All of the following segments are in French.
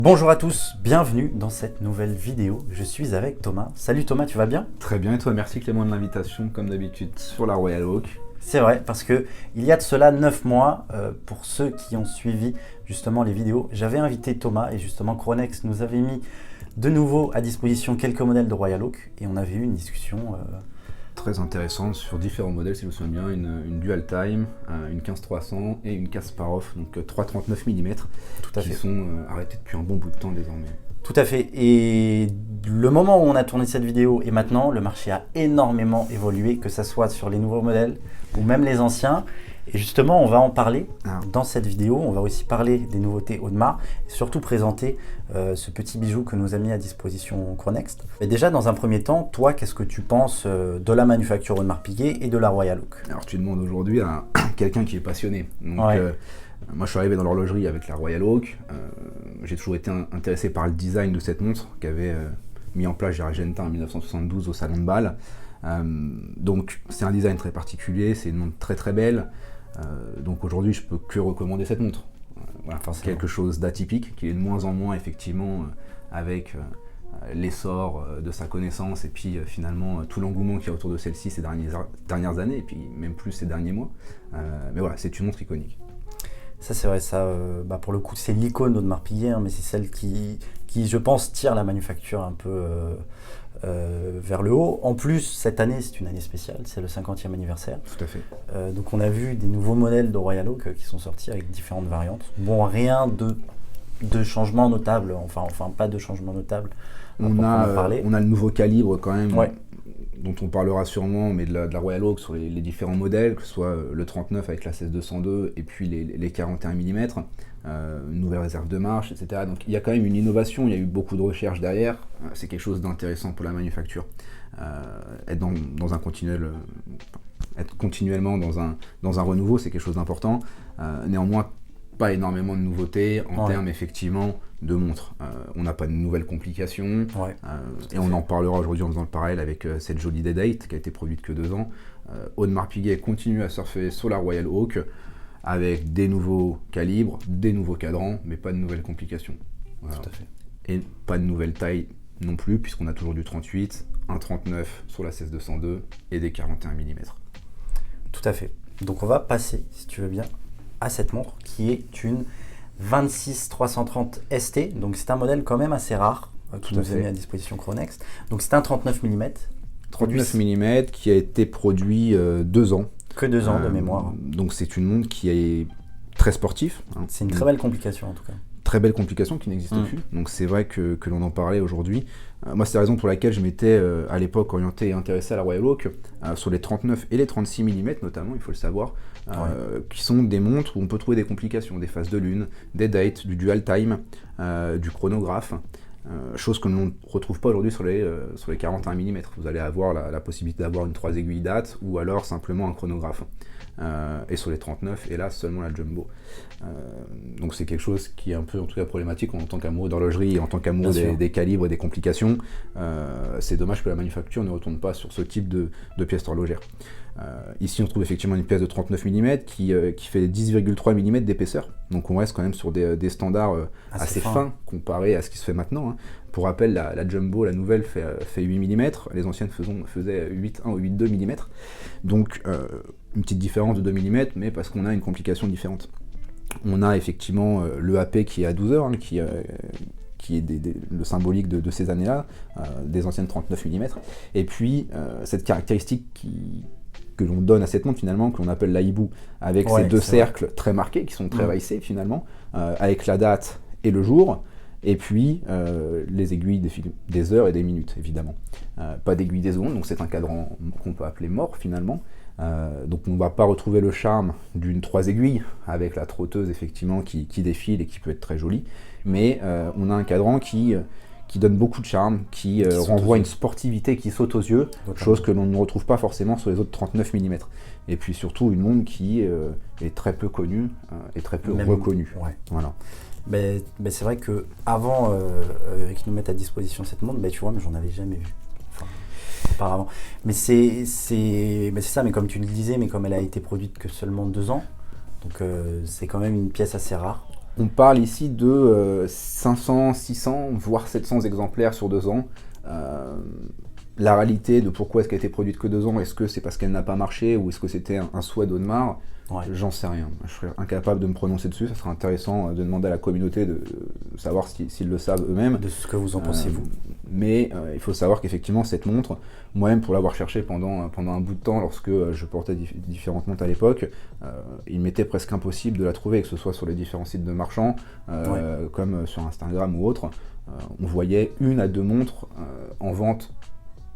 Bonjour à tous, bienvenue dans cette nouvelle vidéo. Je suis avec Thomas. Salut Thomas, tu vas bien? Très bien, et toi, merci Clément de l'invitation, comme d'habitude, sur la Royal Oak. C'est vrai, parce que il y a de cela 9 mois, pour ceux qui ont suivi justement les vidéos, j'avais invité Thomas et justement Chronex nous avait mis de nouveau à disposition quelques modèles de Royal Oak et on avait eu une discussion Très intéressante sur différents modèles, si je me souviens bien, une Dual Time, une 15300 et une Kasparov, donc 339 mm, qui sont arrêtés depuis un bon bout de temps désormais. Tout à fait. Et le moment où on a tourné cette vidéo et maintenant, le marché a énormément évolué, que ce soit sur les nouveaux modèles ou même les anciens. Et justement, on va en parler dans cette vidéo. On va aussi parler des nouveautés Audemars et surtout présenter ce petit bijou que nous a mis à disposition Chronex. Et déjà, dans un premier temps, toi, qu'est-ce que tu penses de la manufacture Audemars Piguet et de la Royal Oak? Alors, tu demandes aujourd'hui à quelqu'un qui est passionné. Donc, moi, je suis arrivé dans l'horlogerie avec la Royal Oak. J'ai toujours été intéressé par le design de cette montre qu'avait mis en place Gérald Gentin en 1972 au Salon de Bâle. Donc, c'est un design très particulier, c'est une montre très très belle. Donc aujourd'hui, je peux que recommander cette montre. Voilà, c'est quelque chose d'atypique, qui est de moins en moins effectivement avec l'essor de sa connaissance et puis finalement tout l'engouement qu'il y a autour de celle-ci ces dernières années et puis même plus ces derniers mois. Mais voilà, c'est une montre iconique. Ça c'est vrai, ça, pour le coup c'est l'icône d'Audemars Piguet, mais c'est celle qui je pense tire la manufacture un peu vers le haut. En plus, cette année, c'est une année spéciale, c'est le 50e anniversaire. Tout à fait. Donc on a vu des nouveaux modèles de Royal Oak qui sont sortis avec différentes variantes. Bon, rien de changement notable, enfin pas de changement notable. On a le nouveau calibre quand même, dont on parlera sûrement, mais de la Royal Oak sur les différents modèles, que ce soit le 39 avec la 16202 et puis les 41 mm, une nouvelle réserve de marche, etc. Donc il y a quand même une innovation, il y a eu beaucoup de recherches derrière, c'est quelque chose d'intéressant pour la manufacture. Être dans un continuel, être continuellement dans un renouveau, c'est quelque chose d'important. Néanmoins, pas énormément de nouveautés en termes effectivement de montres. On n'a pas de nouvelles complications et on en parlera aujourd'hui en faisant le parallèle avec cette jolie Day-Date qui a été produite que 2 ans. Audemars Piguet continue à surfer sur la Royal Oak avec des nouveaux calibres, des nouveaux cadrans, mais pas de nouvelles complications. Voilà. Tout à fait. Et pas de nouvelles tailles non plus, puisqu'on a toujours du 38, un 39 sur la 16202 et des 41 mm. Tout à fait. Donc on va passer, si tu veux bien, à cette montre qui est une 26330 ST. Donc c'est un modèle quand même assez rare que nous a mis à disposition Chronex. Donc c'est un 39 mm. 39 mm qui a été produit 2 ans. Que 2 ans de mémoire. Donc c'est une montre qui est très sportive. C'est une très belle complication en tout cas. Très belle complication qui n'existe plus. Donc c'est vrai que l'on en parlait aujourd'hui. Moi, c'est la raison pour laquelle je m'étais à l'époque orienté et intéressé à la Royal Oak, sur les 39 et les 36 mm notamment, il faut le savoir, qui sont des montres où on peut trouver des complications, des phases de lune, des dates, du dual time, du chronographe, chose que l'on ne retrouve pas aujourd'hui sur les 41 mm. Vous allez avoir la possibilité d'avoir une 3 aiguilles date ou alors simplement un chronographe. Et sur les 39, et là seulement la jumbo. Donc c'est quelque chose qui est un peu en tout cas problématique en tant qu'amoureux d'horlogerie et en tant qu'amoureux des calibres et des complications. C'est dommage que la manufacture ne retourne pas sur ce type de pièce horlogère. Ici on trouve effectivement une pièce de 39 mm qui fait 10,3 mm d'épaisseur, donc on reste quand même sur des standards assez fins comparé à ce qui se fait maintenant. Pour rappel, la jumbo, la nouvelle, fait 8 mm, les anciennes faisaient 8,1 ou 8,2 mm, donc une petite différence de 2 mm, mais parce qu'on a une complication différente. On a effectivement le AP qui est à 12 heures, qui est le symbolique de ces années-là, des anciennes 39 mm, et puis cette caractéristique que l'on donne à cette montre finalement, que l'on appelle la hibou, avec ces deux cercles très marqués, qui sont très racés finalement, avec la date et le jour, et puis les aiguilles des heures et des minutes évidemment. Pas d'aiguilles des secondes, donc c'est un cadran qu'on peut appeler mort finalement. Donc on ne va pas retrouver le charme d'une 3 aiguilles avec la trotteuse effectivement qui défile et qui peut être très jolie, mais on a un cadran qui donne beaucoup de charme, qui renvoie une sportivité qui saute aux yeux, chose que l'on ne retrouve pas forcément sur les autres 39 mm. Et puis surtout une montre qui est très peu connue et très peu reconnue. Voilà. Mais c'est vrai que avant qu'ils nous mettent à disposition cette montre, tu vois, mais j'en avais jamais vu. Auparavant. Mais c'est ça, mais comme tu le disais, mais comme elle a été produite que seulement 2 ans, donc c'est quand même une pièce assez rare. On parle ici de 500, 600, voire 700 exemplaires sur 2 ans. La réalité de pourquoi est-ce qu'elle a été produite que 2 ans, est-ce que c'est parce qu'elle n'a pas marché ou est-ce que c'était un souhait d'Audemars? J'en sais rien. Je serais incapable de me prononcer dessus. Ça serait intéressant de demander à la communauté de savoir s'ils le savent eux-mêmes. De ce que vous en pensez, vous. Mais il faut savoir qu'effectivement, cette montre, moi-même pour l'avoir cherchée pendant un bout de temps, lorsque je portais différentes montres à l'époque, il m'était presque impossible de la trouver, que ce soit sur les différents sites de marchands, comme sur Instagram ou autre. On voyait 1 à 2 montres en vente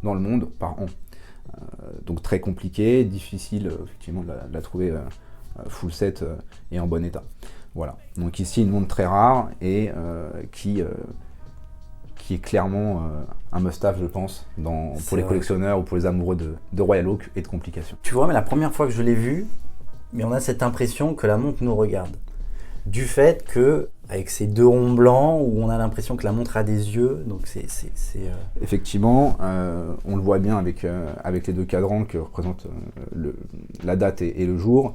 dans le monde par an. Donc très compliqué, difficile effectivement de la trouver full set et en bon état. Voilà. Donc ici une montre très rare et qui est clairement un must-have, je pense, pour les collectionneurs ou pour les amoureux de Royal Oak et de complications. Tu vois, mais la première fois que je l'ai vue, mais on a cette impression que la montre nous regarde. Du fait que, avec ces 2 ronds blancs, où on a l'impression que la montre a des yeux, donc c'est... Effectivement, on le voit bien avec les 2 cadrans que représentent la date et le jour.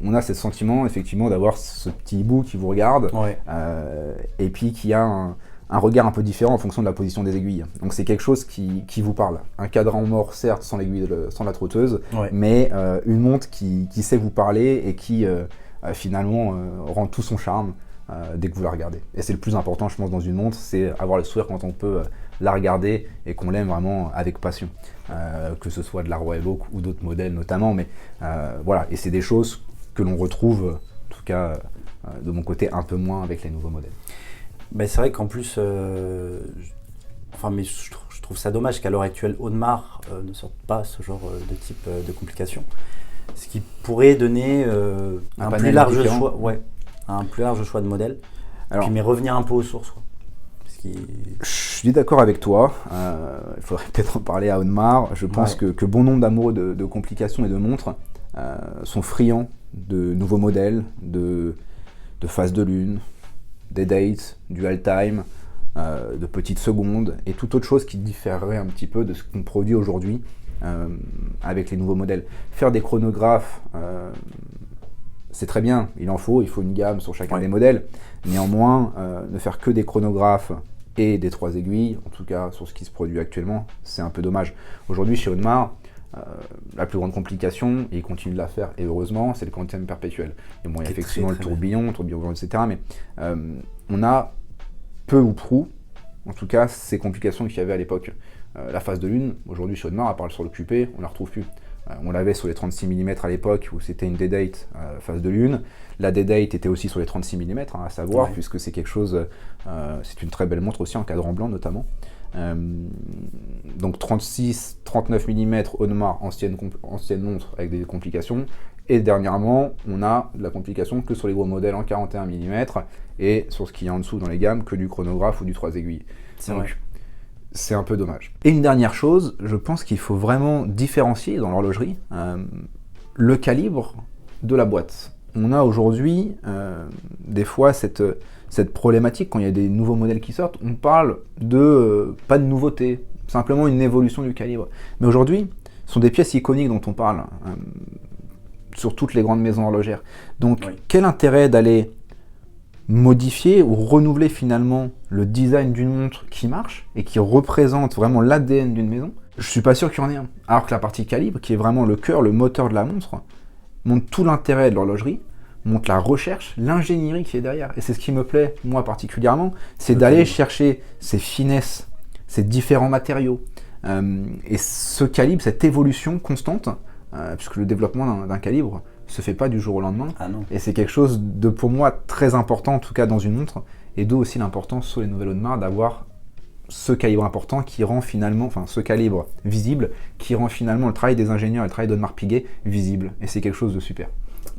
On a ce sentiment, effectivement, d'avoir ce petit hibou qui vous regarde, et puis qui a un regard un peu différent en fonction de la position des aiguilles. Donc c'est quelque chose qui vous parle. Un cadran mort, certes, sans l'aiguille, sans la trotteuse, mais une montre qui sait vous parler et qui... finalement rend tout son charme dès que vous la regardez. Et c'est le plus important, je pense, dans une montre, c'est avoir le sourire quand on peut la regarder et qu'on l'aime vraiment avec passion. Que ce soit de la Royal Oak ou d'autres modèles notamment, mais voilà. Et c'est des choses que l'on retrouve, en tout cas de mon côté, un peu moins avec les nouveaux modèles. Ben, c'est vrai qu'en plus, mais je trouve ça dommage qu'à l'heure actuelle, Audemars ne sorte pas ce genre de type de complications. Ce qui pourrait donner un plus large choix, un plus large choix de modèles. Alors, mais revenir un peu aux sources. Je suis d'accord avec toi. Il faudrait peut-être en parler à Audemars. Je pense que bon nombre d'amoureux de complications et de montres sont friands de nouveaux modèles, de phases de lune, des dates, du all time, de petites secondes et toute autre chose qui différerait un petit peu de ce qu'on produit aujourd'hui. Avec les nouveaux modèles. Faire des chronographes, c'est très bien, il faut une gamme sur chacun des modèles. Néanmoins, ne faire que des chronographes et des 3 aiguilles, en tout cas sur ce qui se produit actuellement, c'est un peu dommage. Aujourd'hui, chez Audemars, la plus grande complication, et ils continuent de la faire, et heureusement, c'est le quantum perpétuel. Et bon, il y a effectivement le tourbillon, etc. Mais on a peu ou prou, en tout cas, ces complications qu'il y avait à l'époque. La phase de lune, aujourd'hui chez Audemars, à part sur le QP, on ne la retrouve plus. On l'avait sur les 36 mm à l'époque où c'était une D-Date phase de lune. La D-Date était aussi sur les 36 mm, à savoir, puisque c'est quelque chose, c'est une très belle montre aussi en cadran blanc notamment. Donc 36, 39 mm Audemars, ancienne montre avec des complications. Et dernièrement, on a de la complication que sur les gros modèles en 41 mm et sur ce qu'il y a en dessous dans les gammes, que du chronographe ou du 3 aiguilles. Donc, c'est un peu dommage. Et une dernière chose, je pense qu'il faut vraiment différencier dans l'horlogerie le calibre de la boîte. On a aujourd'hui des fois cette problématique quand il y a des nouveaux modèles qui sortent, on parle de pas de nouveauté, simplement une évolution du calibre. Mais aujourd'hui, ce sont des pièces iconiques dont on parle sur toutes les grandes maisons horlogères. Donc quel intérêt d'aller modifier ou renouveler finalement le design d'une montre qui marche et qui représente vraiment l'ADN d'une maison? Je suis pas sûr qu'il y en ait un. Alors que la partie calibre, qui est vraiment le cœur, le moteur de la montre, montre tout l'intérêt de l'horlogerie, montre la recherche, l'ingénierie qui est derrière. Et c'est ce qui me plaît, moi particulièrement, c'est d'aller chercher ces finesses, ces différents matériaux. Et ce calibre, cette évolution constante, puisque le développement d'un calibre se fait pas du jour au lendemain. Et c'est quelque chose de, pour moi, très important, en tout cas dans une montre, et d'où aussi l'importance sur les nouvelles Audemars d'avoir ce calibre important qui rend finalement, enfin ce calibre visible, qui rend finalement le travail des ingénieurs et le travail d'Audemars Piguet visible. Et c'est quelque chose de super.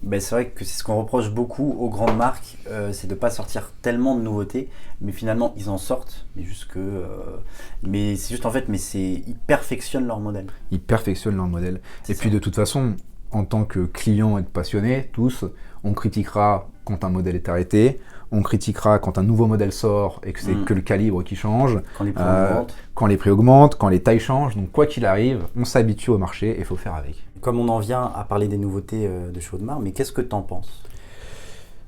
Ben c'est vrai que c'est ce qu'on reproche beaucoup aux grandes marques, c'est de ne pas sortir tellement de nouveautés, mais finalement ils en sortent, mais c'est juste en fait, ils perfectionnent leur modèle. Ils perfectionnent leur modèle. Et puis de toute façon, en tant que client et passionné, tous, on critiquera quand un modèle est arrêté, on critiquera quand un nouveau modèle sort et que c'est que le calibre qui change, quand les prix augmentent, quand les tailles changent. Donc quoi qu'il arrive, on s'habitue au marché et il faut faire avec. Comme on en vient à parler des nouveautés de chez Audemars, mais qu'est-ce que tu en penses?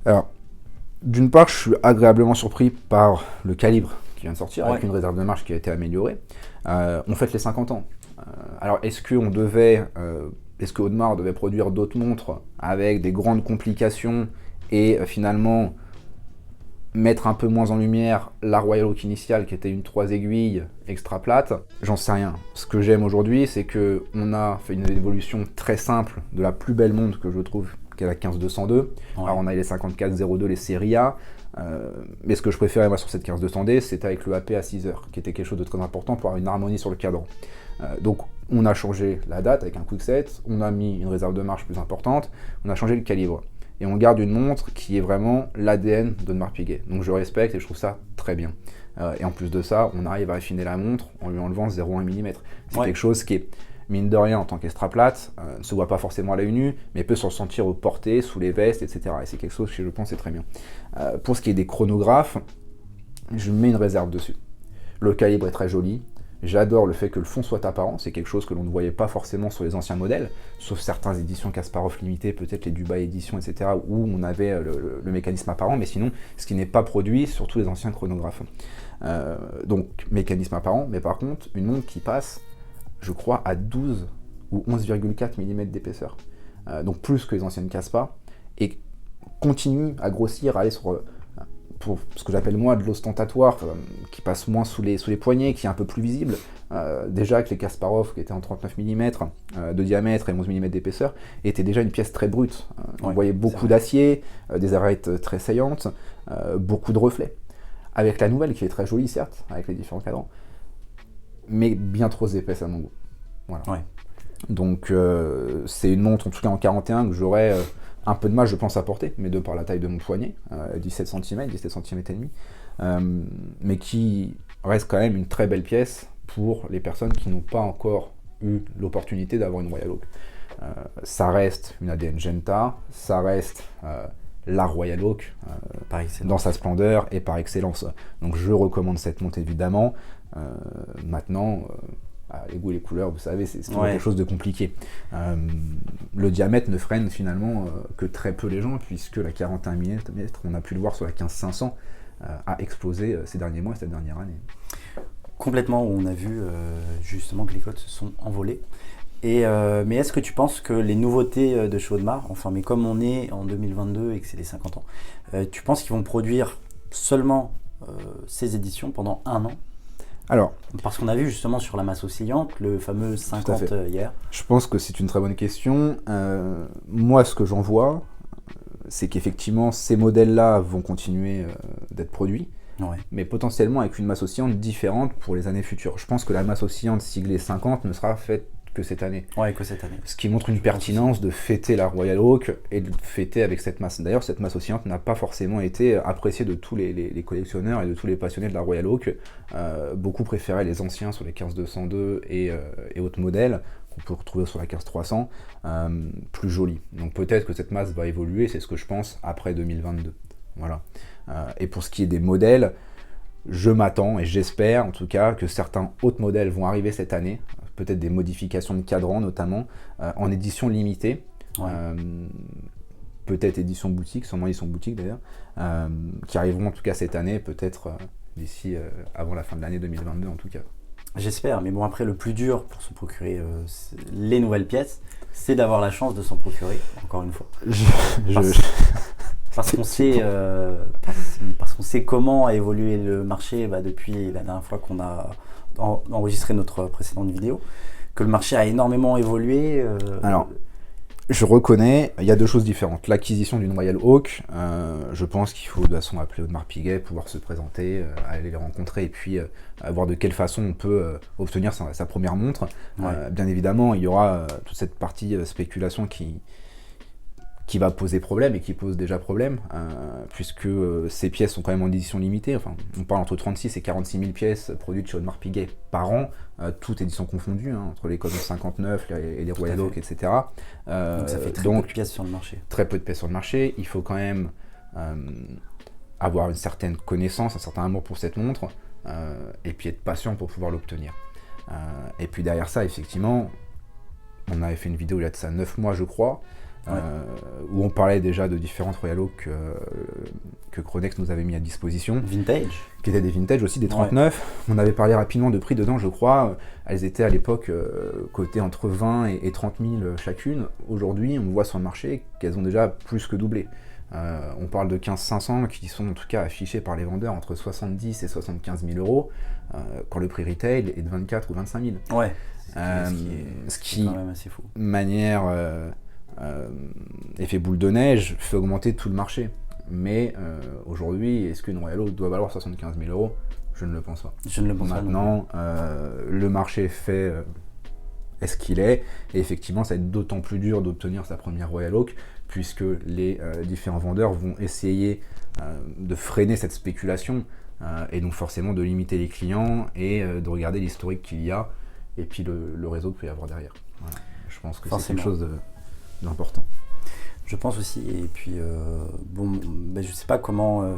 Alors, D'une part, je suis agréablement surpris par le calibre qui vient de sortir, avec une réserve de marche qui a été améliorée. On fête les 50 ans. Alors, est-ce que Audemars devait produire d'autres montres avec des grandes complications et finalement mettre un peu moins en lumière la Royal Oak initiale qui était une 3 aiguilles extra plate? J'en sais rien. Ce que j'aime aujourd'hui, c'est qu'on a fait une évolution très simple de la plus belle montre que je trouve, qui est la 15202. Alors on a les 5402, les séries A, mais ce que je préférais moi sur cette 15200D, c'était avec le AP à 6 heures, qui était quelque chose de très important pour avoir une harmonie sur le cadran. Donc on a changé la date avec un quickset, on a mis une réserve de marche plus importante, on a changé le calibre. Et on garde une montre qui est vraiment l'ADN d'Audemars Piguet. Donc je respecte et je trouve ça très bien. Et en plus de ça, on arrive à affiner la montre en lui enlevant 0,1 mm. C'est quelque chose qui est, mine de rien, en tant qu'extra plate, ne se voit pas forcément à l'œil nu, mais peut se ressentir au porté, sous les vestes, etc. Et c'est quelque chose qui, je pense, est très bien. Pour ce qui est des chronographes, je mets une réserve dessus. Le calibre est très joli. J'adore le fait que le fond soit apparent, c'est quelque chose que l'on ne voyait pas forcément sur les anciens modèles, sauf certaines éditions Kasparov limitées, peut-être les Dubai éditions, etc., où on avait le mécanisme apparent, mais sinon, ce qui n'est pas produit sur tous les anciens chronographes. Donc, mécanisme apparent, mais par contre, une montre qui passe, je crois, à 12 ou 11,4 mm d'épaisseur, donc plus que les anciennes Kaspa, et continue à grossir, à aller sur... pour ce que j'appelle moi de l'ostentatoire, qui passe moins sous les poignets, qui est un peu plus visible. Déjà que les Kasparov, qui étaient en 39 mm de diamètre et 11 mm d'épaisseur, étaient déjà une pièce très brute. On voyait beaucoup d'acier, des arêtes très saillantes, beaucoup de reflets. Avec la nouvelle, qui est très jolie certes, avec les différents cadrans, mais bien trop épaisse à mon goût. Voilà. Donc c'est une montre, en tout cas en 41, que j'aurais... un peu de mal, je pense, à porter, mais de par la taille de mon poignet, 17 cm et demi, mais qui reste quand même une très belle pièce pour les personnes qui n'ont pas encore eu l'opportunité d'avoir une Royal Oak. Ça reste une ADN Genta, ça reste la Royal Oak dans sa splendeur et par excellence. Donc je recommande cette montre évidemment. Maintenant... les goûts et les couleurs, vous savez, c'est quelque chose de compliqué. Le diamètre ne freine finalement que très peu les gens, puisque la 41 mm, on a pu le voir sur la 15500, a explosé ces derniers mois et cette dernière année. Complètement, on a vu justement que les cotes se sont envolées. Mais est-ce que tu penses que les nouveautés de chez Audemars, enfin, mais comme on est en 2022 et que c'est les 50 ans, tu penses qu'ils vont produire seulement ces éditions pendant 1 an? Alors, parce qu'on a vu justement sur la masse oscillante le fameux 50 hier. Je pense que c'est une très bonne question. Moi, ce que j'en vois, c'est qu'effectivement, ces modèles-là vont continuer d'être produits, mais potentiellement avec une masse oscillante différente pour les années futures. Je pense que la masse oscillante siglée 50 ne sera faite que cette année. Que cette année. Ce qui montre une pertinence de fêter la Royal Oak et de fêter avec cette masse. D'ailleurs, cette masse oscillante n'a pas forcément été appréciée de tous les collectionneurs et de tous les passionnés de la Royal Oak. Beaucoup préféraient les anciens sur les 15202 et autres modèles qu'on peut retrouver sur la 15300, plus jolis. Donc peut-être que cette masse va évoluer, c'est ce que je pense, après 2022. Voilà. Et pour ce qui est des modèles, je m'attends et j'espère en tout cas que certains autres modèles vont arriver cette année, peut-être des modifications de cadran notamment, en édition limitée, peut-être édition boutique, sûrement édition boutique d'ailleurs, qui arriveront en tout cas cette année, peut-être d'ici avant la fin de l'année 2022 en tout cas. J'espère, mais bon après le plus dur pour se procurer les nouvelles pièces, c'est d'avoir la chance de s'en procurer, encore une fois. Parce qu'on sait, parce qu'on sait comment a évolué le marché depuis la dernière fois qu'on a enregistré notre précédente vidéo, que le marché a énormément évolué. Alors, je reconnais, il y a deux choses différentes. L'acquisition d'une Royal Oak, je pense qu'il faut de toute façon appeler Audemars Piguet, pouvoir se présenter, aller les rencontrer et puis voir de quelle façon on peut obtenir sa première montre. Bien évidemment, il y aura toute cette partie spéculation qui va poser problème et qui pose déjà problème, puisque ces pièces sont quand même en édition limitée. Enfin, on parle entre 36 et 46 000 pièces produites chez Audemars Piguet par an, toutes éditions confondues, entre les Cosmos 59 et les Royal Oak, etc. Donc ça fait très peu de pièces sur le marché. Très peu de pièces sur le marché. Il faut quand même avoir une certaine connaissance, un certain amour pour cette montre, et puis être patient pour pouvoir l'obtenir. Et puis derrière ça, effectivement, on avait fait une vidéo il y a de ça 9 mois, je crois. où on parlait déjà de différentes Royal Oak que Chronext nous avait mis à disposition. Vintage. Qui étaient des vintage aussi, des 39. On avait parlé rapidement de prix dedans, je crois. Elles étaient à l'époque cotées entre 20 et 30 000 chacune. Aujourd'hui, on voit sur le marché qu'elles ont déjà plus que doublé. On parle de 15 500 qui sont en tout cas affichés par les vendeurs entre 70 et 75 000 euros, quand le prix retail est de 24 ou 25 000. Ouais. Ce qui est quand même assez fou. Manière effet boule de neige, fait augmenter tout le marché. Mais aujourd'hui, est-ce qu'une Royal Oak doit valoir 75 000 euros? Je ne le pense pas. Je ne le pense Maintenant, pas. le marché fait est-ce qu'il est, et effectivement, ça va être d'autant plus dur d'obtenir sa première Royal Oak, puisque les différents vendeurs vont essayer de freiner cette spéculation, et donc forcément de limiter les clients et de regarder l'historique qu'il y a, et puis le réseau qu'il peut y avoir derrière. Voilà. Je pense que c'est quelque chose d'important. Je pense aussi, et puis je ne sais pas comment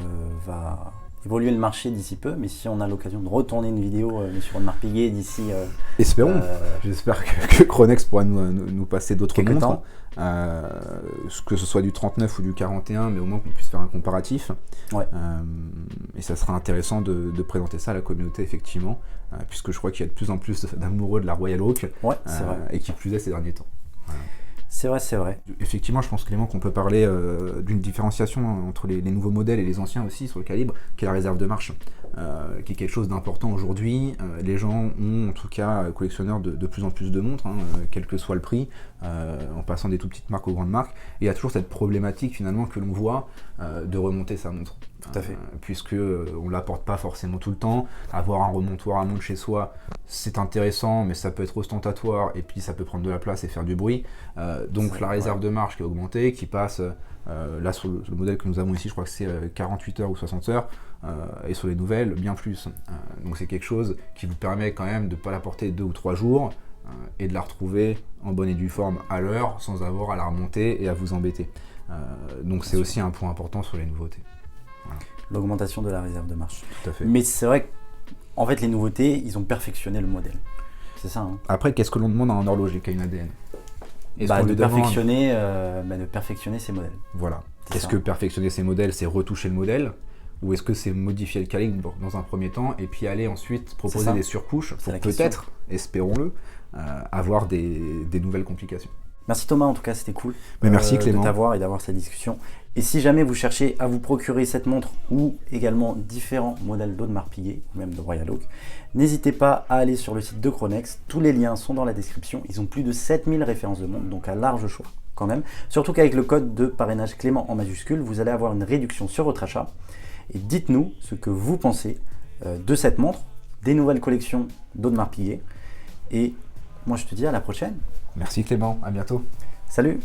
va évoluer le marché d'ici peu, mais si on a l'occasion de retourner une vidéo sur Audemars Piguet d'ici... Espérons. J'espère que Chronext pourra nous passer d'autres montres, que ce soit du 39 ou du 41, mais au moins qu'on puisse faire un comparatif. Ouais. Et ça sera intéressant de présenter ça à la communauté, effectivement, puisque je crois qu'il y a de plus en plus d'amoureux de la Royal Oak, c'est vrai. Et qui plus est ces derniers temps. Voilà. C'est vrai. Effectivement, je pense, Clément, qu'on peut parler d'une différenciation entre les nouveaux modèles et les anciens aussi sur le calibre, qui est la réserve de marche, qui est quelque chose d'important aujourd'hui. Les gens ont, en tout cas, collectionneurs de plus en plus de montres, quel que soit le prix, en passant des tout petites marques aux grandes marques. Et il y a toujours cette problématique, finalement, que l'on voit de remonter sa montre. Tout à fait. Puisque on ne l'apporte pas forcément tout le temps. Avoir un remontoir à montre chez soi, c'est intéressant, mais ça peut être ostentatoire, et puis ça peut prendre de la place et faire du bruit. Donc la réserve de marche qui a augmenté, qui passe, là sur le modèle que nous avons ici, je crois que c'est 48 heures ou 60 heures, et sur les nouvelles, bien plus. Donc c'est quelque chose qui vous permet quand même de ne pas la porter 2 ou 3 jours, et de la retrouver en bonne et due forme à l'heure, sans avoir à la remonter et à vous embêter. Donc c'est aussi un point important sur les nouveautés. Voilà. L'augmentation de la réserve de marche. Tout à fait. Mais c'est vrai qu'en fait, les nouveautés, ils ont perfectionné le modèle. C'est ça. Après, qu'est-ce que l'on demande à un horloger qui a une ADN? De perfectionner ces modèles. Voilà. Est-ce que perfectionner ces modèles, c'est retoucher le modèle? Ou est-ce que c'est modifier le calibre dans un premier temps et puis aller ensuite proposer des surcouches pour peut-être, espérons-le, avoir des nouvelles complications? Merci Thomas, en tout cas c'était cool merci Clément de t'avoir et d'avoir cette discussion. Et si jamais vous cherchez à vous procurer cette montre ou également différents modèles d'Audemars Piguet ou même de Royal Oak, n'hésitez pas à aller sur le site de Chronext. Tous les liens sont dans la description. Ils ont plus de 7000 références de montres, donc un large choix quand même. Surtout qu'avec le code de parrainage Clément en majuscule, vous allez avoir une réduction sur votre achat. Et dites-nous ce que vous pensez de cette montre, des nouvelles collections d'Audemars Piguet. Et moi je te dis à la prochaine. Merci Clément, à bientôt. Salut.